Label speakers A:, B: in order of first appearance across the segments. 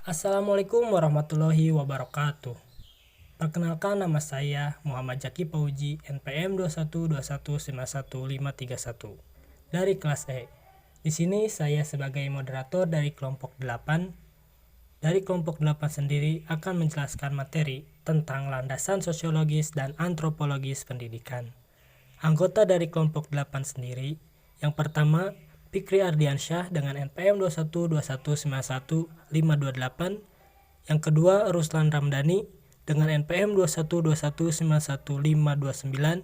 A: Assalamualaikum warahmatullahi wabarakatuh. Perkenalkan, nama saya Muhammad Jaki Pauji, NPM 212191531 dari kelas E. Di sini saya sebagai moderator dari kelompok 8. Dari kelompok 8 sendiri akan menjelaskan materi tentang landasan sosiologis dan antropologis pendidikan. Anggota dari kelompok 8 sendiri, yang pertama Fikri Ardiansyah dengan NPM 212191528, yang kedua Ruslan Ramdhani dengan NPM 212191529,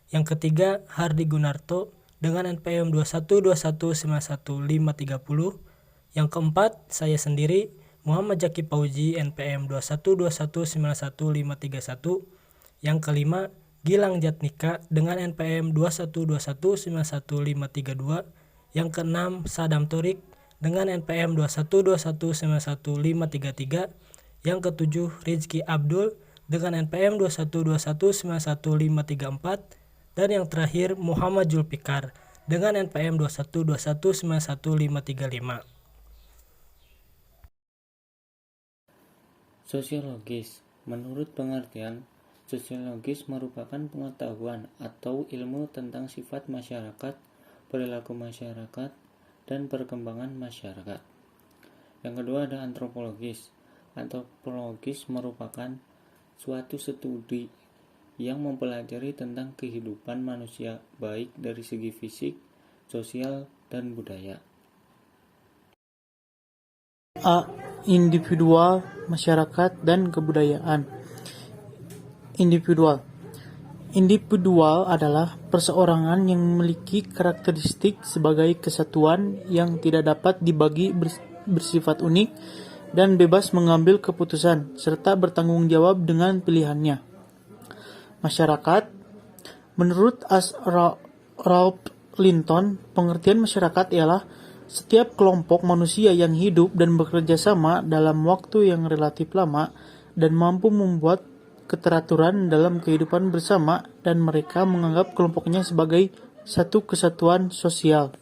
A: yang ketiga Hardi Gunarto dengan NPM 212191530, yang keempat saya sendiri Muhammad Jaki Pauji NPM 212191531, yang kelima Gilang Jatnika dengan NPM 212191532, yang keenam Sadam Torik dengan NPM 212191533, yang ketujuh Rizky Abdul dengan NPM 212191534, dan yang terakhir Muhammad Julfikar dengan NPM 212191535.
B: Sosiologis. Menurut pengertian, sosiologis merupakan pengetahuan atau ilmu tentang sifat masyarakat, perilaku masyarakat, dan perkembangan masyarakat. Yang kedua ada antropologis. Antropologis merupakan suatu studi yang mempelajari tentang kehidupan manusia baik dari segi fisik, sosial, dan budaya.
C: A. Individual, masyarakat, dan kebudayaan. Individual adalah perseorangan yang memiliki karakteristik sebagai kesatuan yang tidak dapat dibagi, bersifat unik, dan bebas mengambil keputusan, serta bertanggung jawab dengan pilihannya. Masyarakat. Menurut Ralph Linton, pengertian masyarakat ialah setiap kelompok manusia yang hidup dan bekerja sama dalam waktu yang relatif lama dan mampu membuat keteraturan dalam kehidupan bersama, dan mereka menganggap kelompoknya sebagai satu kesatuan sosial.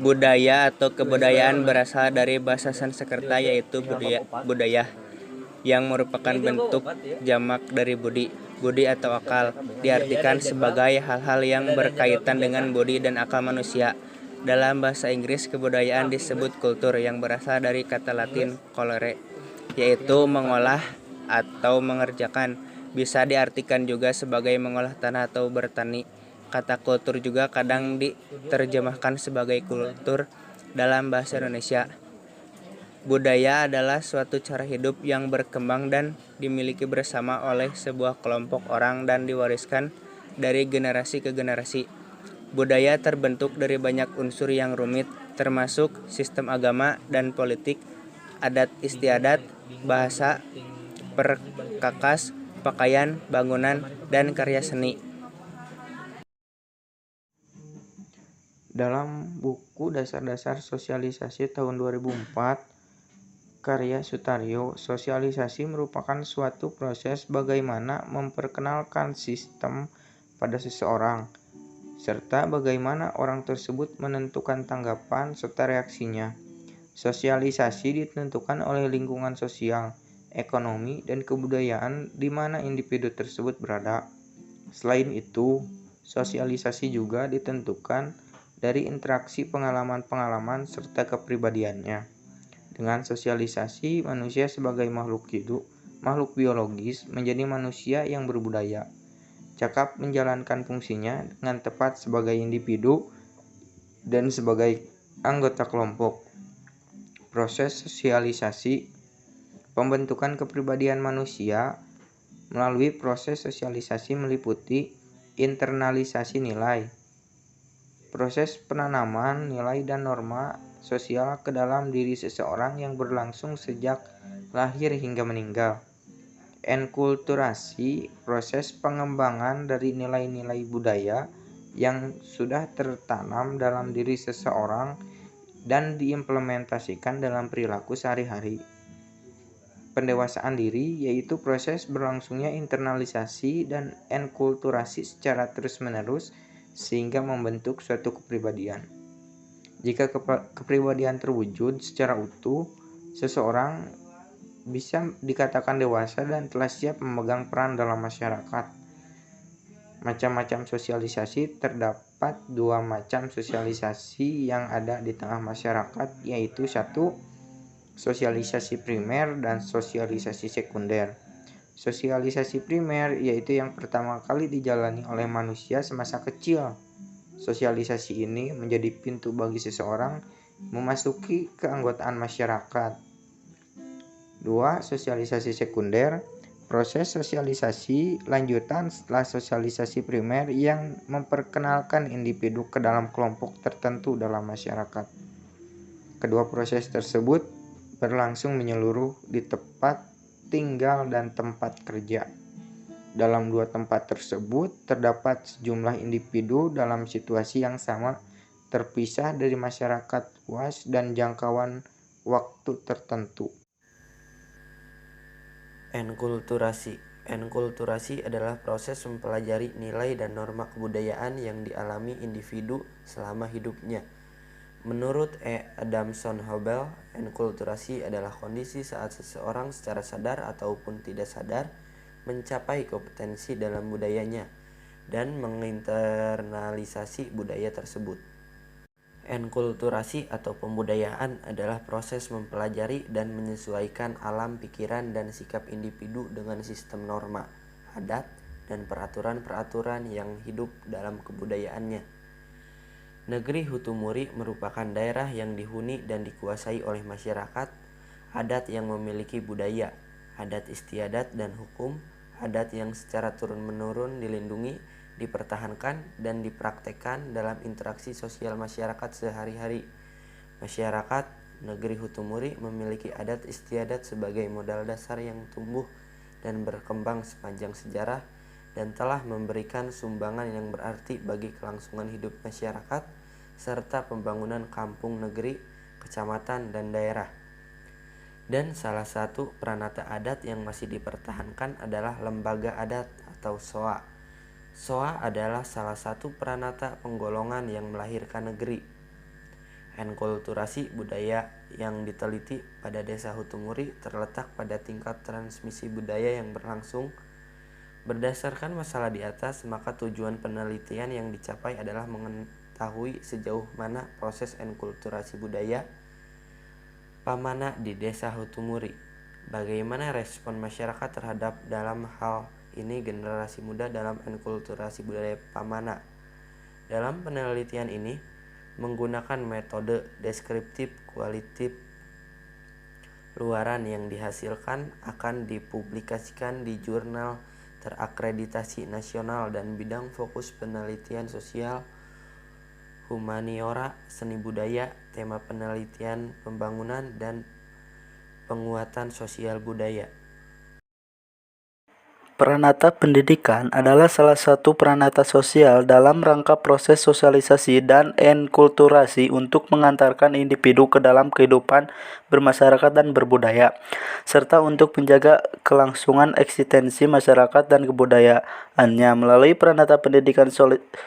D: Budaya atau kebudayaan berasal dari bahasa Sanskerta yaitu budaya, yang merupakan bentuk jamak dari budi. Budi atau akal diartikan sebagai hal-hal yang berkaitan dengan budi dan akal manusia. Dalam bahasa Inggris, kebudayaan disebut kultur, yang berasal dari kata Latin colere, yaitu mengolah atau mengerjakan. Bisa diartikan juga sebagai mengolah tanah atau bertani. Kata kultur juga kadang diterjemahkan sebagai kultur dalam bahasa Indonesia. Budaya adalah suatu cara hidup yang berkembang dan dimiliki bersama oleh sebuah kelompok orang dan diwariskan dari generasi ke generasi. Budaya terbentuk dari banyak unsur yang rumit, termasuk sistem agama dan politik, adat istiadat, bahasa, perkakas, pakaian, bangunan, dan karya seni.
E: Dalam buku Dasar-Dasar Sosialisasi tahun 2004, karya Sutaryo, sosialisasi merupakan suatu proses bagaimana memperkenalkan sistem pada seseorang, serta bagaimana orang tersebut menentukan tanggapan serta reaksinya. Sosialisasi ditentukan oleh lingkungan sosial, ekonomi, dan kebudayaan di mana individu tersebut berada. Selain itu, sosialisasi juga ditentukan dari interaksi pengalaman-pengalaman serta kepribadiannya. Dengan sosialisasi, manusia sebagai makhluk hidup, makhluk biologis, menjadi manusia yang berbudaya, cakap menjalankan fungsinya dengan tepat sebagai individu dan sebagai anggota kelompok. Proses sosialisasi, pembentukan kepribadian manusia melalui proses sosialisasi meliputi internalisasi nilai, proses penanaman nilai dan norma sosial ke dalam diri seseorang yang berlangsung sejak lahir hingga meninggal. Enkulturasi, proses pengembangan dari nilai-nilai budaya yang sudah tertanam dalam diri seseorang dan diimplementasikan dalam perilaku sehari-hari. Pendewasaan diri, yaitu proses berlangsungnya internalisasi dan enkulturasi secara terus-menerus sehingga membentuk suatu kepribadian. Jika kepribadian terwujud secara utuh, seseorang bisa dikatakan dewasa dan telah siap memegang peran dalam masyarakat. Macam-macam sosialisasi. Terdapat dua macam sosialisasi yang ada di tengah masyarakat, yaitu satu, sosialisasi primer dan sosialisasi sekunder. Sosialisasi primer yaitu yang pertama kali dijalani oleh manusia semasa kecil. Sosialisasi ini menjadi pintu bagi seseorang memasuki keanggotaan masyarakat. Dua, sosialisasi sekunder. Proses sosialisasi lanjutan setelah sosialisasi primer yang memperkenalkan individu ke dalam kelompok tertentu dalam masyarakat. Kedua proses tersebut berlangsung menyeluruh di tempat tinggal dan tempat kerja. Dalam dua tempat tersebut terdapat sejumlah individu dalam situasi yang sama, terpisah dari masyarakat luas dan jangkauan waktu tertentu.
F: Enkulturasi. Enkulturasi adalah proses mempelajari nilai dan norma kebudayaan yang dialami individu selama hidupnya. Menurut Adamson Hobel, enkulturasi adalah kondisi saat seseorang secara sadar ataupun tidak sadar mencapai kompetensi dalam budayanya dan menginternalisasi budaya tersebut. Enkulturasi atau pembudayaan adalah proses mempelajari dan menyesuaikan alam pikiran dan sikap individu dengan sistem norma, adat, dan peraturan-peraturan yang hidup dalam kebudayaannya. Negeri Hutumuri merupakan daerah yang dihuni dan dikuasai oleh masyarakat adat yang memiliki budaya, adat istiadat dan hukum, adat yang secara turun-menurun dilindungi, dipertahankan, dan dipraktekkan dalam interaksi sosial masyarakat sehari-hari. Masyarakat negeri Hutumuri memiliki adat istiadat sebagai modal dasar yang tumbuh dan berkembang sepanjang sejarah dan telah memberikan sumbangan yang berarti bagi kelangsungan hidup masyarakat serta pembangunan kampung negeri, kecamatan, dan daerah. Dan salah satu peranata adat yang masih dipertahankan adalah lembaga adat atau SOA. SOA adalah salah satu peranata penggolongan yang melahirkan negeri. Enkulturasi budaya yang diteliti pada Desa Hutumuri terletak pada tingkat transmisi budaya yang berlangsung. Berdasarkan masalah di atas, maka tujuan penelitian yang dicapai adalah mengetahui sejauh mana proses enkulturasi budaya pamana di Desa Hutumuri. Bagaimana respon masyarakat terhadap dalam hal ini generasi muda dalam enkulturasi budaya pamana. Dalam penelitian ini menggunakan metode deskriptif kualitatif luaran yang dihasilkan akan dipublikasikan di jurnal terakreditasi nasional dan bidang fokus penelitian sosial, humaniora, seni budaya, tema penelitian pembangunan dan penguatan sosial budaya.
C: Peranata pendidikan adalah salah satu peranata sosial dalam rangka proses sosialisasi dan enkulturasi untuk mengantarkan individu ke dalam kehidupan bermasyarakat dan berbudaya, serta untuk menjaga kelangsungan eksistensi masyarakat dan kebudayaannya. Melalui peranata pendidikan,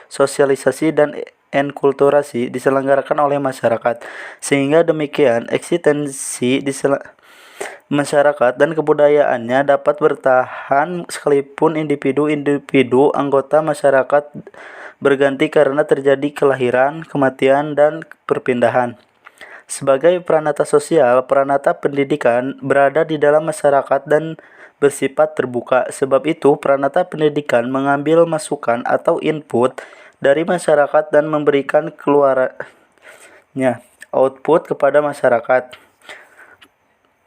C: sosialisasi dan enkulturasi diselenggarakan oleh masyarakat, sehingga demikian eksistensi masyarakat dan kebudayaannya dapat bertahan sekalipun individu-individu anggota masyarakat berganti karena terjadi kelahiran, kematian, dan perpindahan. Sebagai peranata sosial, peranata pendidikan berada di dalam masyarakat dan bersifat terbuka. Sebab itu, peranata pendidikan mengambil masukan atau input dari masyarakat dan memberikan keluarannya output kepada masyarakat.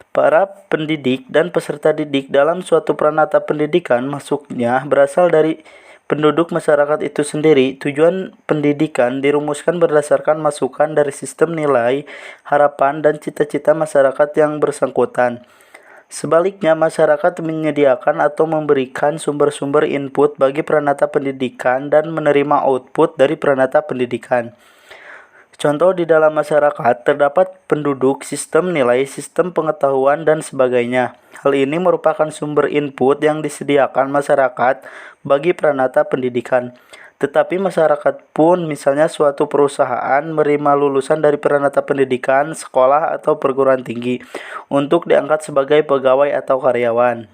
C: Para pendidik dan peserta didik dalam suatu peranata pendidikan masuknya berasal dari penduduk masyarakat itu sendiri. Tujuan pendidikan dirumuskan berdasarkan masukan dari sistem nilai, harapan, dan cita-cita masyarakat yang bersangkutan. Sebaliknya, masyarakat menyediakan atau memberikan sumber-sumber input bagi peranata pendidikan dan menerima output dari peranata pendidikan. Contoh di dalam masyarakat terdapat penduduk, sistem nilai, sistem pengetahuan, dan sebagainya. Hal ini merupakan sumber input yang disediakan masyarakat bagi peranata pendidikan.
G: Tetapi masyarakat pun, misalnya suatu perusahaan menerima lulusan dari Pranata Pendidikan, sekolah atau perguruan tinggi untuk diangkat sebagai pegawai atau karyawan.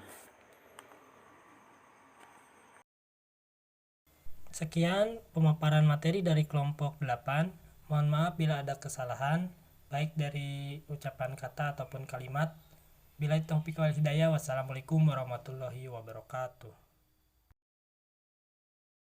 A: Sekian pemaparan materi dari kelompok 8. Mohon maaf bila ada kesalahan, baik dari ucapan kata ataupun kalimat. Billahi taufiq wal hidayah. Wassalamualaikum warahmatullahi wabarakatuh.